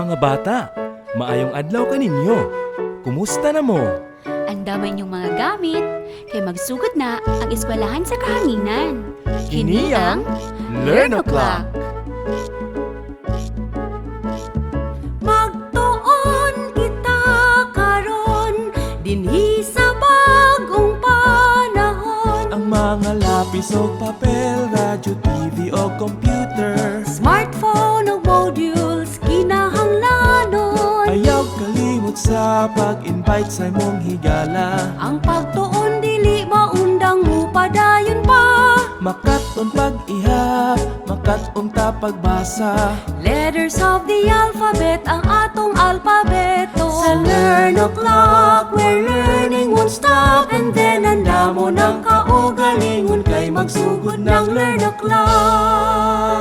Mga bata, maayong adlaw kaninyo. Kumusta na mo? Andamay niyong mga gamit, kay magsugod na ang eskwelahan sa kahanginan. Kini ang Learn O'Clock. Magtuon kita karon dinhi sa bagong panahon. Ang mga lapis o papel, radyo, TV o computer, Smartphone o modules kinahanglanon. ayaw kalimot sa pag-invite sa imong higala. Ang pagtuon dili maundang mo padayon pa. Makat-on pag-ihap, makat-on ta pagbasa. Letters of the alphabet ang atong alpabeto. Sa Learn O'Clock, where learning won't stop. And then andamo ng kaugalingon kay magsugod ng Learn O'Clock.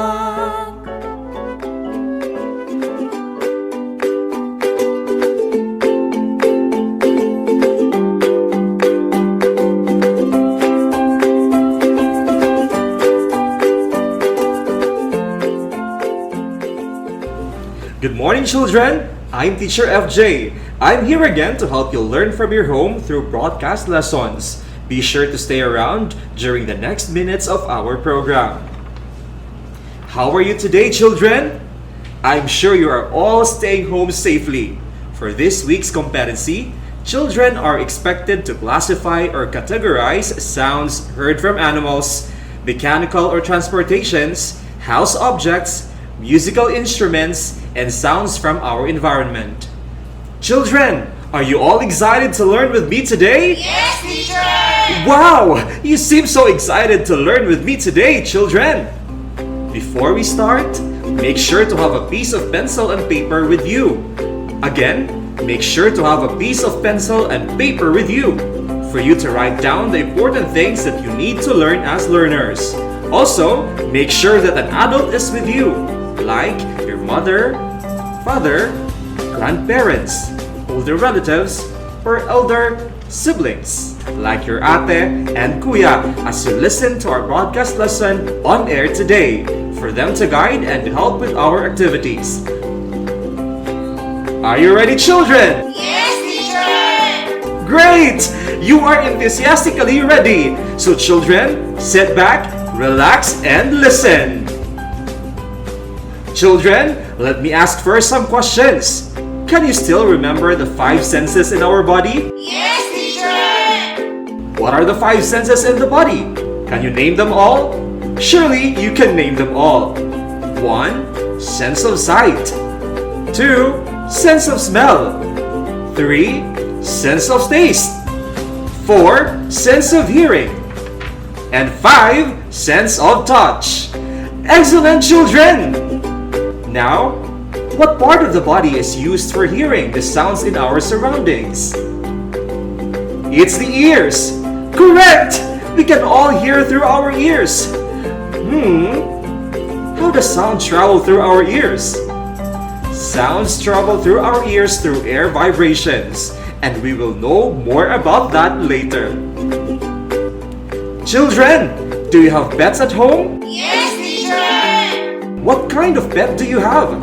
Good morning, children! I'm Teacher FJ. I'm here again to help you learn from your home through broadcast lessons. Be sure to stay around during the next minutes of our program. How are you today, children? I'm sure you are all staying home safely. For this week's competency, children are expected to classify or categorize sounds heard from animals, mechanical or transportations, house objects, musical instruments, and sounds from our environment. Children, are you all excited to learn with me today? Yes, teacher! Wow! You seem so excited to learn with me today, children! Before we start, make sure to have a piece of pencil and paper with you. Again, make sure to have a piece of pencil and paper with you for you to write down the important things that you need to learn as learners. Also, make sure that an adult is with you, like your mother, father, grandparents, older relatives, or elder siblings, like your ate and kuya, as you listen to our broadcast lesson on air today, for them to guide and help with our activities. Are you ready, children? Yes, teacher! Great! You are enthusiastically ready. So children, sit back, relax, and listen. Children, let me ask first some questions. Can you still remember the 5 senses in our body? Yes, teacher! What are the 5 senses in the body? Can you name them all? Surely you can name them all. 1. Sense of sight. 2. Sense of smell. 3. Sense of taste. 4. Sense of hearing. And 5. Sense of touch. Excellent, children! Now, what part of the body is used for hearing the sounds in our surroundings? It's the ears! Correct! We can all hear through our ears. How does sound travel through our ears? Sounds travel through our ears through air vibrations, and we will know more about that later. Children, do you have pets at home? Yes, teacher! What kind of pet do you have?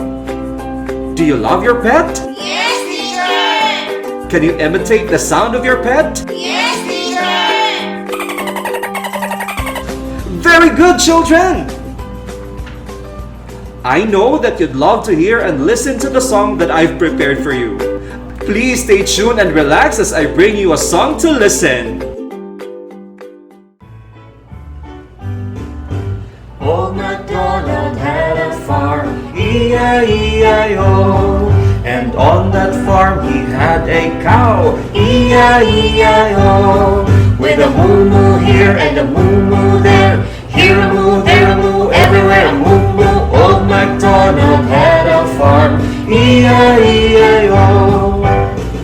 Do you love your pet? Yes, teacher! Can you imitate the sound of your pet? Yes, teacher! Very good, children! I know that you'd love to hear and listen to the song that I've prepared for you. Please stay tuned and relax as I bring you a song to listen. Old MacDonald had a farm, E-I-E-I-O. And on that farm he had a cow, E-I-E-I-O. With a moo-moo here and a moo-moo there, here a moo, there a moo, everywhere a moo-moo. Old MacDonald had a farm, E-I-E-I-O.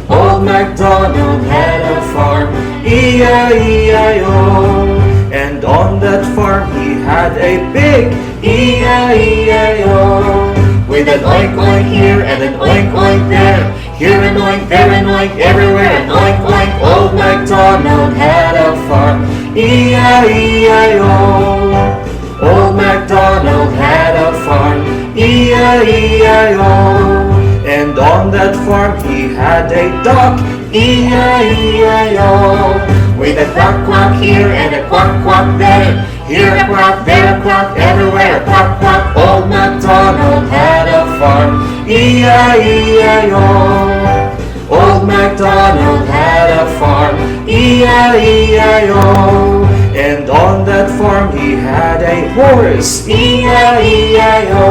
Old MacDonald had a farm, E-I-E-I-O. And on that farm he had a pig, E-I-E-I-O. With an oink oink here and an oink oink there, here an oink, there an oink, everywhere an oink oink. Old MacDonald had a farm, E-I-E-I-O. Old MacDonald had a farm, E-I-E-I-O. on that farm he had a duck, E-I-E-I-O. With a quack quack here and a quack quack there, here a quack, there a quack, everywhere a quack quack. Old MacDonald had a farm, E-I-E-I-O. Old MacDonald had a farm, E-I-E-I-O. And on that farm he had a horse, E-I-E-I-O.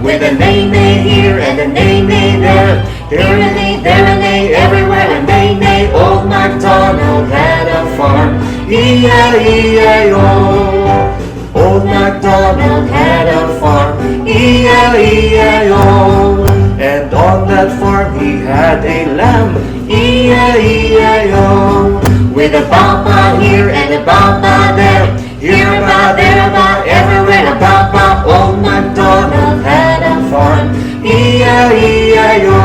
With a neigh-neigh here and a neigh-neigh there, here a neigh, there a neigh, everywhere a neigh-neigh. Old MacDonald had a farm, E-I-E-I-O. Old MacDonald had a farm, E-I-E-I-O. And on that farm he had a lamb, E-I-E-I-O. With a ba-ba here and a ba-ba there, here a ba, there a ba, everywhere a ba-ba. Old MacDonald had a farm, E-I-E-I-O.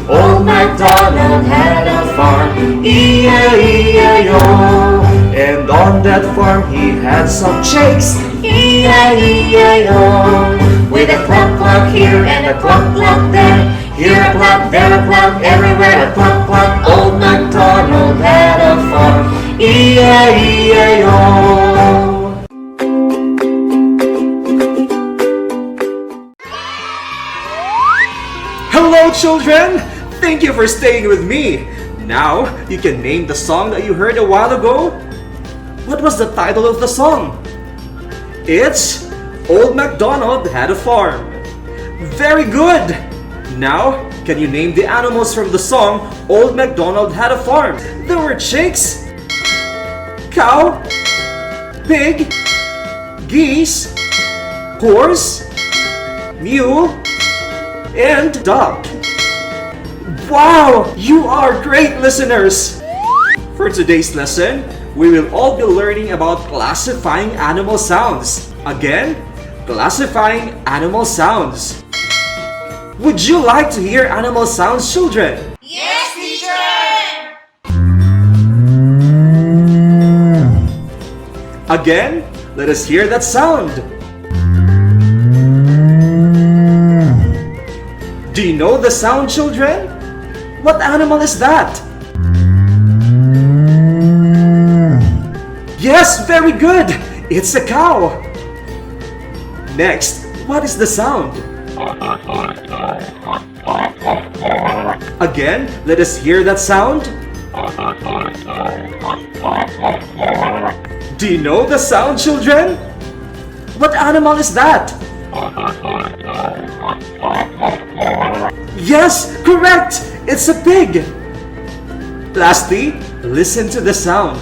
Old MacDonald had a farm, E-I-E-I-O. And on that farm he had some chicks, E-I-E-I-O. With a cluck cluck here and a cluck cluck there, here a cluck, there a cluck, everywhere a cluck cluck. Old MacDonald had a farm, E-I-E-I-O. Hello, children! Thank you for staying with me. Now, you can name the song that you heard a while ago. What was the title of the song? It's Old MacDonald Had a Farm. Very good! Now, can you name the animals from the song Old MacDonald Had a Farm? There were chicks, cow, pig, geese, horse, mule, and duck. Wow! You are great listeners! For today's lesson, we will all be learning about classifying animal sounds. Again, classifying animal sounds. Would you like to hear animal sounds, children? Yes, teacher! Again, let us hear that sound. Do you know the sound, children? What animal is that? Yes, very good! It's a cow! Next, what is the sound? Again, let us hear that sound. Do you know the sound, children? What animal is that? Yes, correct! It's a pig! Lastly, listen to the sound.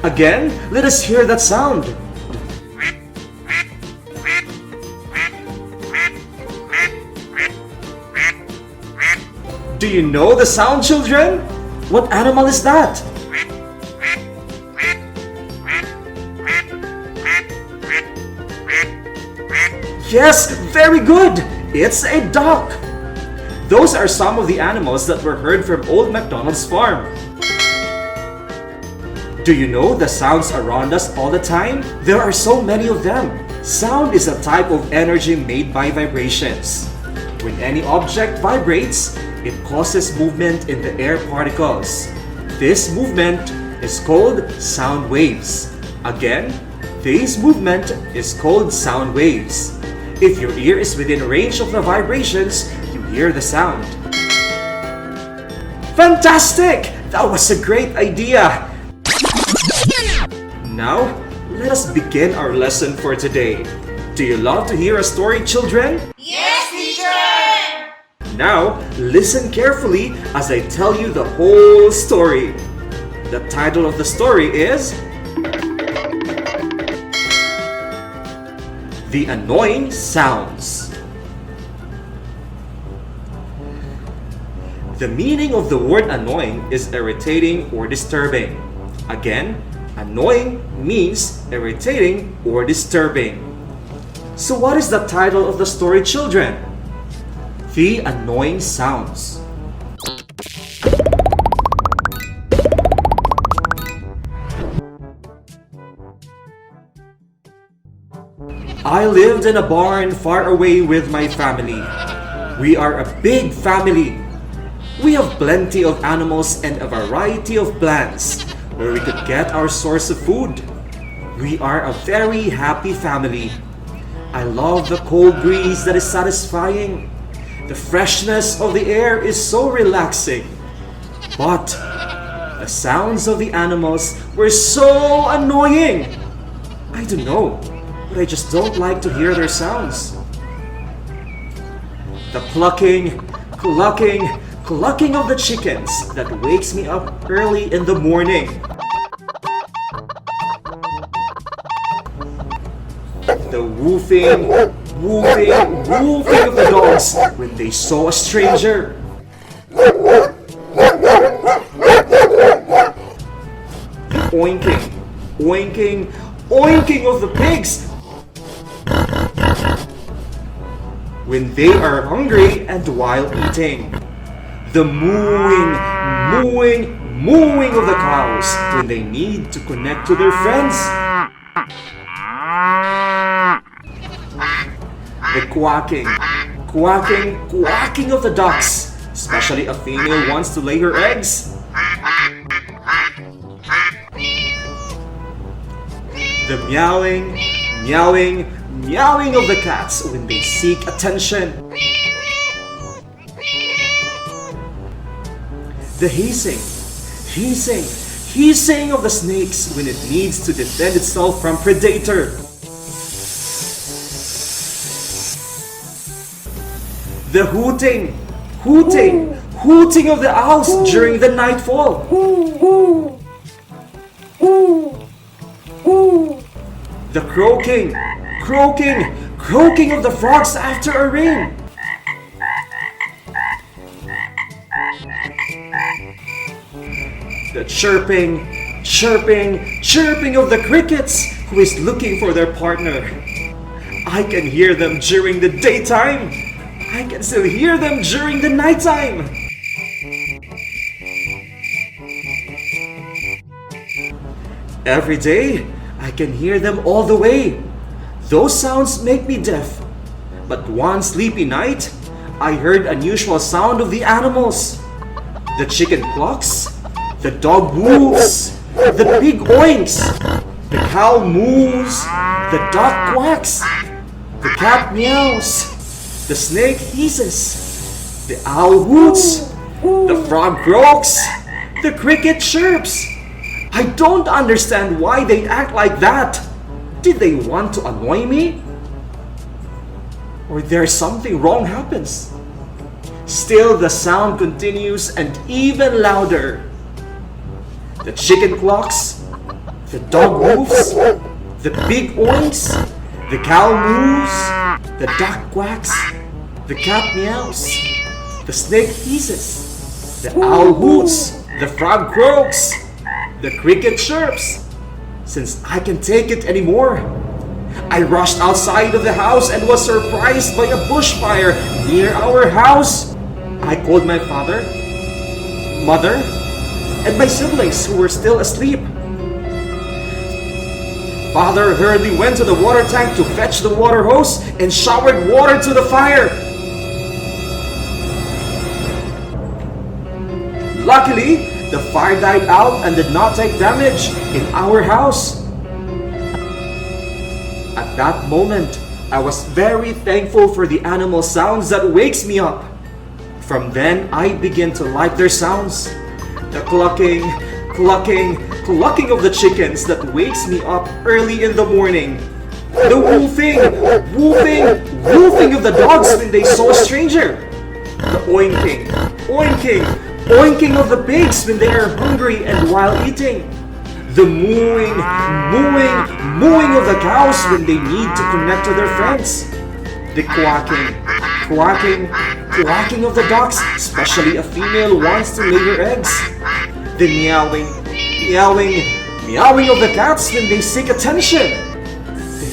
Again, let us hear that sound. Do you know the sound, children? What animal is that? Yes, very good! It's a duck! Those are some of the animals that were heard from Old MacDonald's farm. Do you know the sounds around us all the time? There are so many of them. Sound is a type of energy made by vibrations. When any object vibrates, it causes movement in the air particles. This movement is called sound waves. Again, this movement is called sound waves. If your ear is within range of the vibrations, you hear the sound. Fantastic! That was a great idea! Now, let us begin our lesson for today. Do you love to hear a story, children? Yes, teacher! Now, listen carefully as I tell you the whole story. The title of the story is The Annoying Sounds. The meaning of the word annoying is irritating or disturbing. Again, annoying means irritating or disturbing. So what is the title of the story, children? The Annoying Sounds. I lived in a barn far away with my family. We are a big family. We have plenty of animals and a variety of plants where we could get our source of food. We are a very happy family. I love the cold breeze that is satisfying. The freshness of the air is so relaxing. But the sounds of the animals were so annoying. I don't know, but I just don't like to hear their sounds. The clucking of the chickens that wakes me up early in the morning. The woofing of the dogs when they saw a stranger. The oinking of the pigs when they are hungry and while eating. The mooing of the cows when they need to connect to their friends. The quacking of the ducks, especially a female wants to lay her eggs. The meowing of the cats when they seek attention. The hissing of the snakes when it needs to defend itself from predator. The hooting of the owls during the nightfall. The croaking of the frogs after a rain. The chirping of the crickets who is looking for their partner. I can hear them during the daytime. I can still hear them during the nighttime. Every day, I can hear them all the way. Those sounds make me deaf. But one sleepy night, I heard unusual sound of the animals. The chicken clucks, the dog moves, the pig oinks, the cow moves, the duck quacks, the cat meows, the snake hisses, the owl hoots, the frog croaks, the cricket chirps. I don't understand why they act like that. Did they want to annoy me? Or there's something wrong happens? Still the sound continues and even louder. The chicken clucks, the dog moves, the pig oinks, the cow moves, the duck quacks, the cat meows, the snake hisses, the owl hoots, the frog croaks, the cricket chirps. Since I can't take it anymore, I rushed outside of the house and was surprised by a bushfire near our house. I called my father, mother, and my siblings who were still asleep. Father hurriedly went to the water tank to fetch the water hose and showered water to the fire. Luckily, the fire died out and did not take damage in our house. At that moment, I was very thankful for the animal sounds that wakes me up. From then, I began to like their sounds. The clucking of the chickens that wakes me up early in the morning. The woofing of the dogs when they saw a stranger. The oinking of the pigs when they are hungry and while eating. The mooing of the cows when they need to connect to their friends. The quacking of the ducks, especially a female wants to lay her eggs. The meowing of the cats when they seek attention. The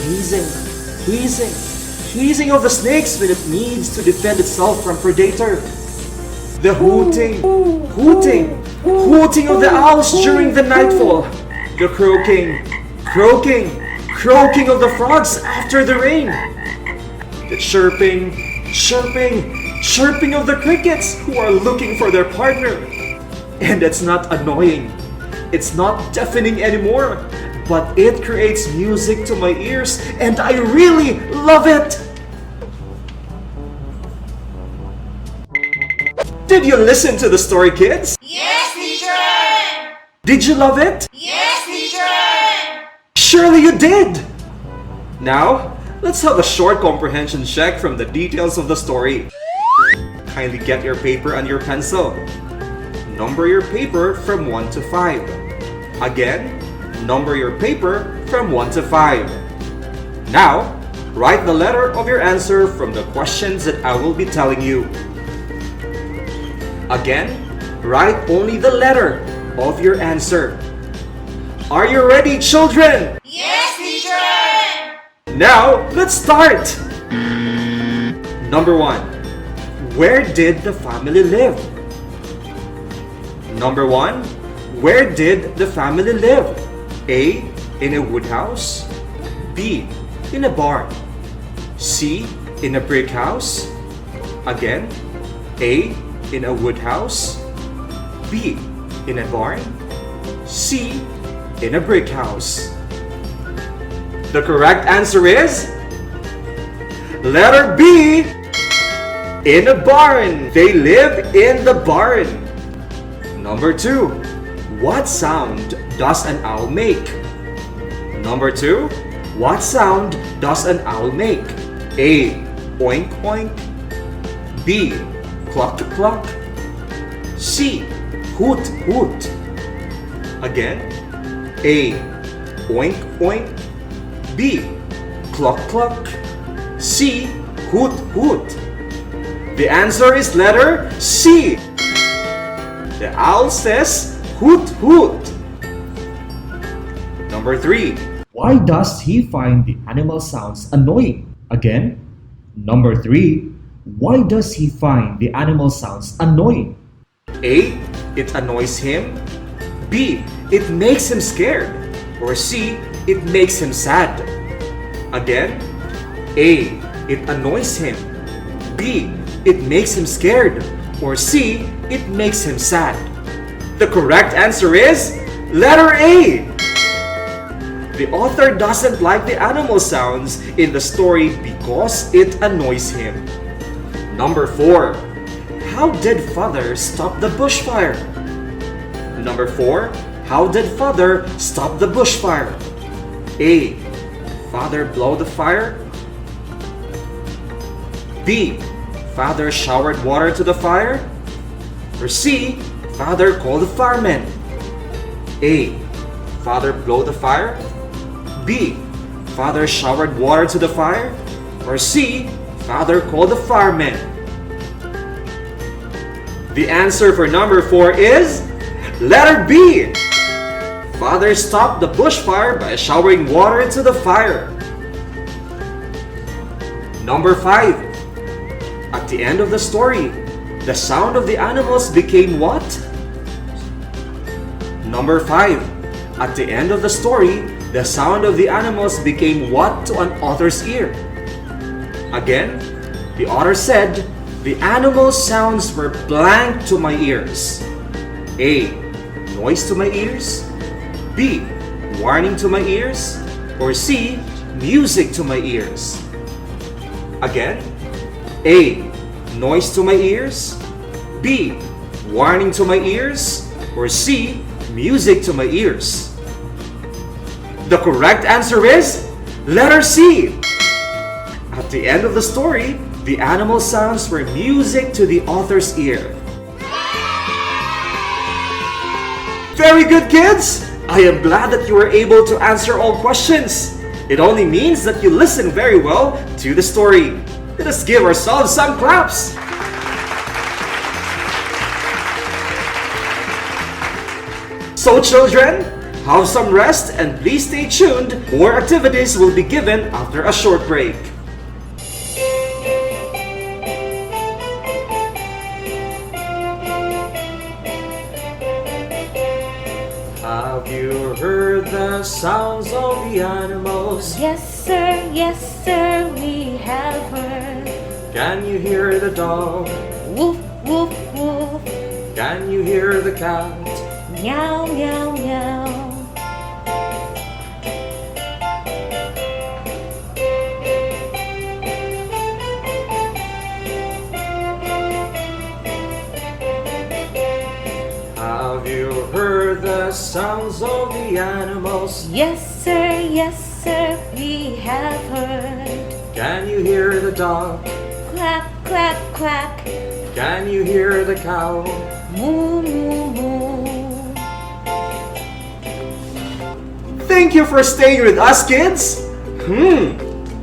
hissing of the snakes when it needs to defend itself from predator. The hooting of the owls during the nightfall. The croaking croaking of the frogs after the rain, the chirping, chirping, chirping of the crickets who are looking for their partner. And it's not annoying, it's not deafening anymore, but it creates music to my ears and I really love it! Did you listen to the story, kids? Yes, teacher! Did you love it? Yes, teacher! Surely you did! Now, let's have a short comprehension check from the details of the story. Kindly get your paper and your pencil. Number your paper from 1 to 5. Again, number your paper from 1 to 5. Now, write the letter of your answer from the questions that I will be telling you. Again, write only the letter of your answer. Are you ready, children? Yes, teacher! Now, let's start! Number 1. Where did the family live? Number 1. Where did the family live? A. In a wood house. B. In a barn. C. In a brick house. Again, A. In a wood house. B. In a barn. C. In a brick house. The correct answer is letter B. In a barn. They live in the barn. Number 2. What sound does an owl make? Number 2. What sound does an owl make? A. Oink oink. B. Cluck cluck. C. Hoot hoot. Again. A. Oink oink. B. Cluck cluck. C. Hoot hoot. The answer is letter C. The owl says hoot hoot. Number 3. Why does he find the animal sounds annoying? Again, number 3. Why does he find the animal sounds annoying? A. It annoys him. B. It makes him scared. Or C. It makes him sad. Again, A. It annoys him. B. It makes him scared. Or C. It makes him sad. The correct answer is letter A. The author doesn't like the animal sounds in the story because it annoys him. Number 4. How did father stop the bushfire? Number 4. How did father stop the bushfire? A. Father blow the fire. B. Father showered water to the fire. Or C. Father called the firemen. A. Father blow the fire. B. Father showered water to the fire. Or C. Father called the firemen. The answer for number 4 is letter B. Father stopped the bushfire by showering water into the fire. Number 5. At the end of the story, the sound of the animals became what? Number 5. At the end of the story, the sound of the animals became what to an author's ear? Again, the author said, the animal sounds were blank to my ears. A. Noise to my ears. B. Warning to my ears. Or C. Music to my ears. Again, A. Noise to my ears. B. Warning to my ears. Or C. Music to my ears. The correct answer is letter C. At the end of the story, the animal sounds were music to the author's ear. Very good, kids! I am glad that you were able to answer all questions. It only means that you listened very well to the story. Let us give ourselves some claps. So children, have some rest and please stay tuned. More activities will be given after a short break. Have you heard that the sounds of the animals? Yes, sir, we have heard. Can you hear the dog? Woof, woof, woof. Can you hear the cat? Meow, meow, meow. Have you heard the sounds of the animals? Yes, sir, we have heard. Can you hear the dog? Quack, quack, quack. Can you hear the cow? Moo, moo, moo. Thank you for staying with us, kids!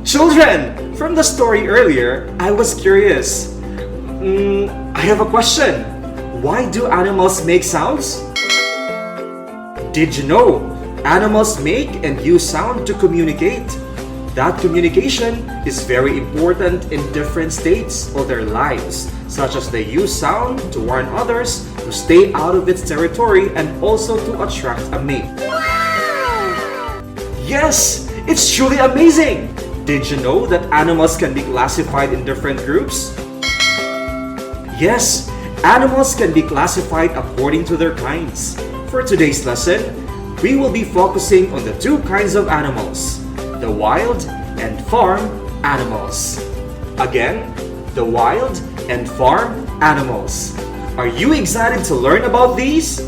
Children, from the story earlier, I was curious. I have a question. Why do animals make sounds? Did you know animals make and use sound to communicate? That communication is very important in different states of their lives, such as they use sound to warn others to stay out of its territory and also to attract a mate. Yes, it's truly amazing! Did you know that animals can be classified in different groups? Yes, animals can be classified according to their kinds. For today's lesson, we will be focusing on the two kinds of animals, the wild and farm animals. Again, the wild and farm animals. Are you excited to learn about these?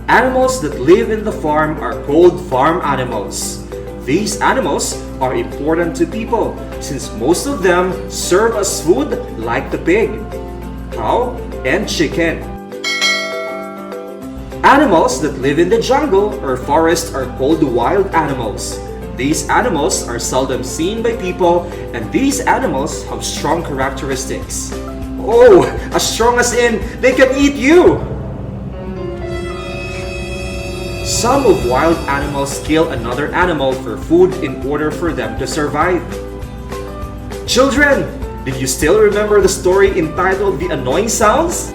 Animals that live in the farm are called farm animals. These animals are important to people since most of them serve as food like the pig, cow, and chicken. Animals that live in the jungle or forest are called wild animals. These animals are seldom seen by people and these animals have strong characteristics. Oh, as strong as in they can eat you! Some of wild animals kill another animal for food in order for them to survive. Children, did you still remember the story entitled The Annoying Sounds?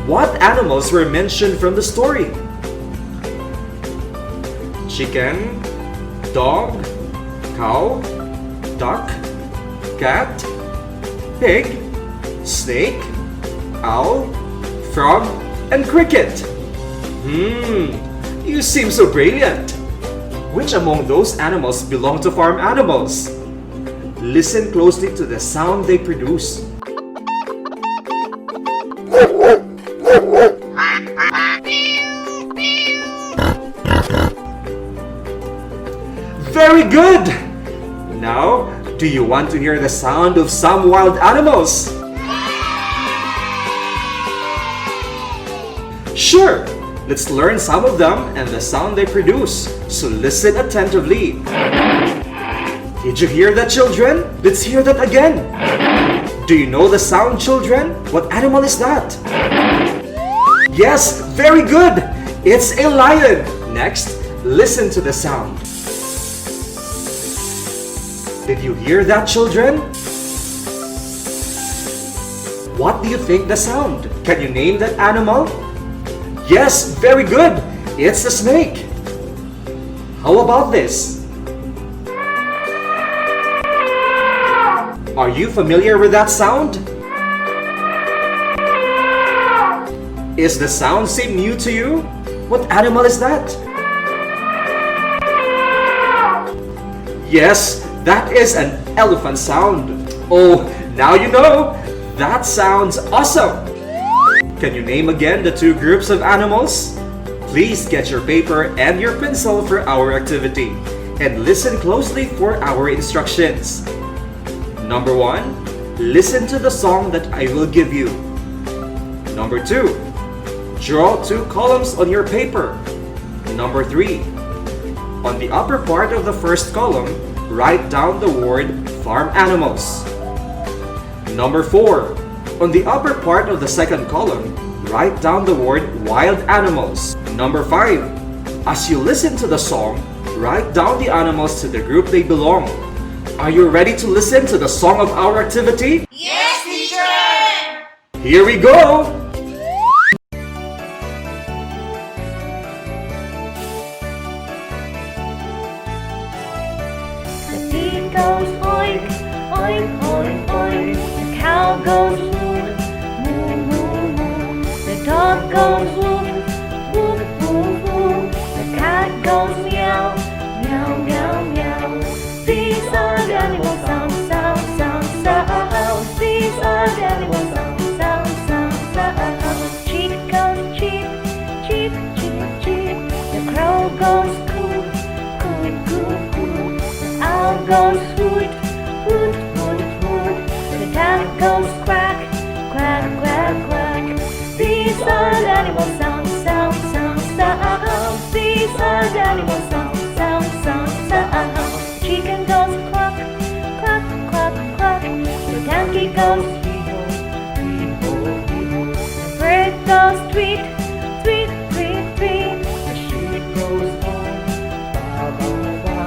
What animals were mentioned from the story? Chicken, dog, cow, duck, cat, pig, snake, owl, frog, and cricket. You seem so brilliant. Which among those animals belong to farm animals? Listen closely to the sound they produce. Very good! Now, do you want to hear the sound of some wild animals? Sure! Let's learn some of them and the sound they produce. So listen attentively. Did you hear that, children? Let's hear that again. Do you know the sound, children? What animal is that? Yes, very good! It's a lion! Next, listen to the sound. Did you hear that, children? What do you think the sound? Can you name that animal? Yes, very good! It's a snake! How about this? Are you familiar with that sound? Is the sound seem new to you? What animal is that? Yes, that is an elephant sound. Oh, now you know! That sounds awesome! Can you name again the two groups of animals? Please get your paper and your pencil for our activity and listen closely for our instructions. Number 1, listen to the song that I will give you. Number 2, draw 2 columns on your paper. Number 3, on the upper part of the first column, write down the word farm animals. Number 4, on the upper part of the second column, write down the word wild animals. Number 5, as you listen to the song, write down the animals to the group they belong. Are you ready to listen to the song of our activity? Yes, teacher! Here we go! The pig goes oink, oink, oink, oink. The cow goes moo, moo, moo, moo. The dog goes woof, woof, woof, woof. The cat goes meow, meow, meow, meow. These are the animal sounds, sounds, sounds, sounds. These are the animal sounds, sounds, sounds, sounds. Sheep goes cheep, cheep, cheep, cheep. The crow goes coo, coo, coo, coo. The owl goes hoot, hoot, hoot, hoot. The cat goes quack, quack, quack, quack. These are the animal sounds, sounds, sounds, sounds. These are the animal sounds, sounds, sounds, sounds. Chicken goes cluck, cluck, cluck, cluck. The donkey goes hee-ho, hee-ho, hee-ho. The bird goes tweet, tweet, tweet, tweet. The sheep goes on, ba, ba, ba.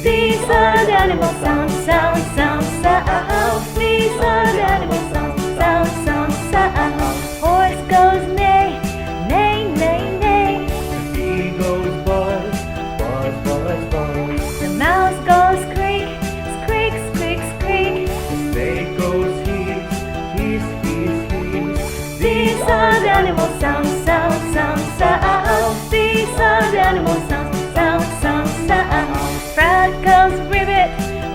These are the animal sounds, sounds, sounds, sounds. These are the animal sounds, sounds, sounds, sounds. Horse goes neigh, neigh, neigh, neigh. The bee goes buzz, buzz, buzz, buzz. The mouse goes squeak, squeak, squeak, squeak. The snake goes hiss, hiss, hiss, hiss. These are the animal sounds, sounds, sounds, sounds. These are the animal sounds, sounds, sounds, sounds. Frog goes ribbit,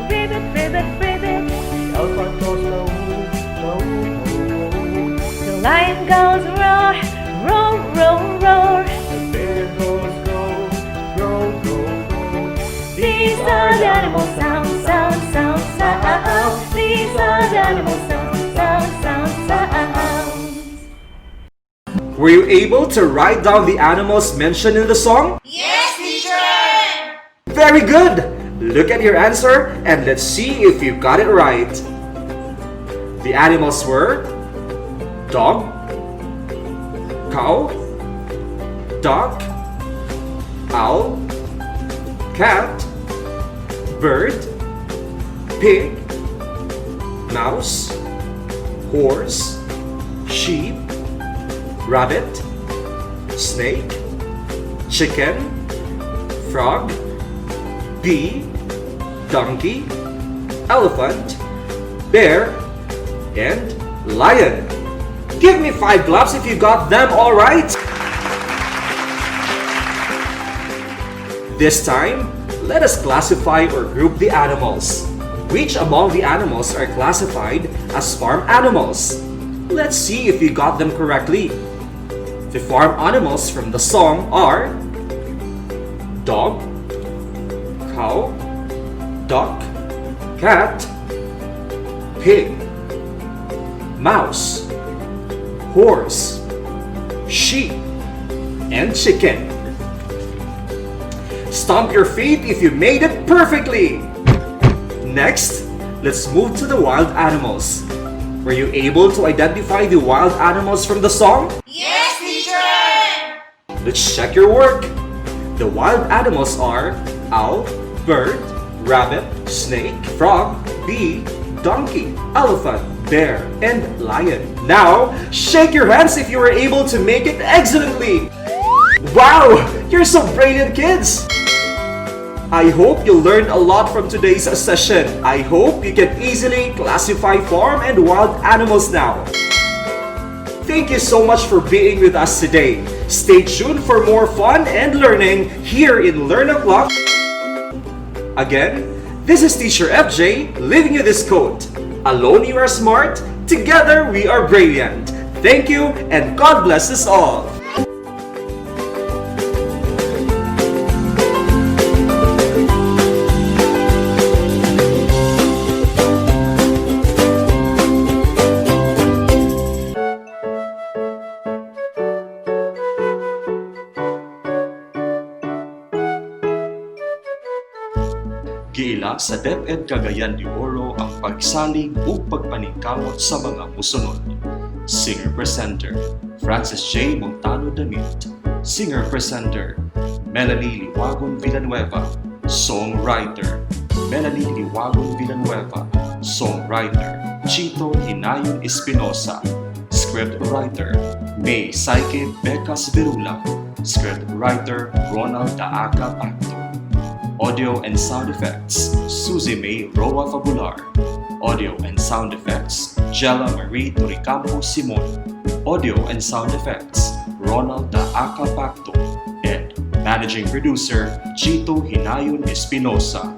ribbit, ribbit, ribbit. The elephant goes low, low, low, low. The lion goes roar, roar, roar, roar. The bear goes go, go, go, go. These are the animal sounds, sounds, sounds, sounds. These are the animal sounds, sounds, sounds, sounds. Were you able to write down the animals mentioned in the song? Yes, teacher! Very good! Look at your answer and let's see if you got it right. The animals were dog, cow, duck, owl, cat, bird, pig, mouse, horse, sheep, rabbit, snake, chicken, frog, bee, donkey, elephant, bear, and lion. Give me 5 claps if you got them all right. This time, let us classify or group the animals. Which among the animals are classified as farm animals? Let's see if you got them correctly. The farm animals from the song are dog, cow, duck, cat, pig, mouse, horse, sheep, and chicken. Stomp your feet if you made it perfectly! Next, let's move to the wild animals. Were you able to identify the wild animals from the song? Yes, teacher! Let's check your work. The wild animals are owl, bird, rabbit, snake, frog, bee, donkey, elephant, bear, and lion. Now, shake your hands if you were able to make it excellently! Wow! You're so brilliant, kids! I hope you learned a lot from today's session. I hope you can easily classify farm and wild animals now. Thank you so much for being with us today. Stay tuned for more fun and learning here in Learn O'Clock. Again, this is Teacher FJ leaving you this quote. Alone you are smart, together we are brilliant. Thank you and God bless us all. Giila sa DepEd Cagayan de Oro ang pagsalig ug pagpaningkamot sa mga musunod. Singer-presenter Francis J. Montano Damit. Singer-presenter Melanie Liwagon Villanueva. Songwriter Melanie Liwagon Villanueva. Songwriter Chito Hinayon Espinosa. Script Writer, May Saike Becas Virula. Script Writer, Ronald Daaca Pacto. Audio and Sound Effects, Suzy May Roa Fabular. Audio and Sound Effects, Jella Marie Toricampo Simon. Audio and Sound Effects, Ronald Daaca Pacto. And Managing Producer, Chito Hinayon Espinosa.